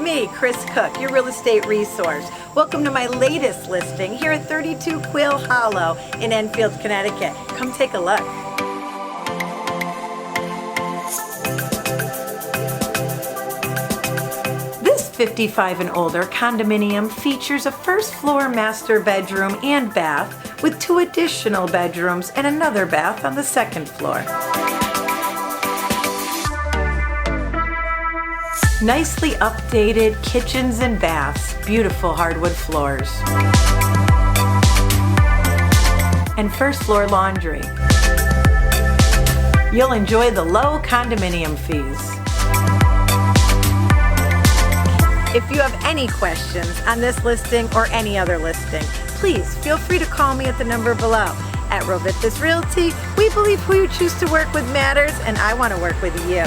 me, Kris Cook, your real estate resource. Welcome to my latest listing here at 32 Quail Hollow in Enfield, Connecticut. Come take a look. This 55 and older condominium features a first floor master bedroom and bath with 2 additional bedrooms and another bath on the second floor. Nicely updated kitchens and baths, beautiful hardwood floors, and first floor laundry. You'll enjoy the low condominium fees. If you have any questions on this listing or any other listing, please feel free to call me at the number below. At Rovithis Realty, we believe who you choose to work with matters, and I want to work with you.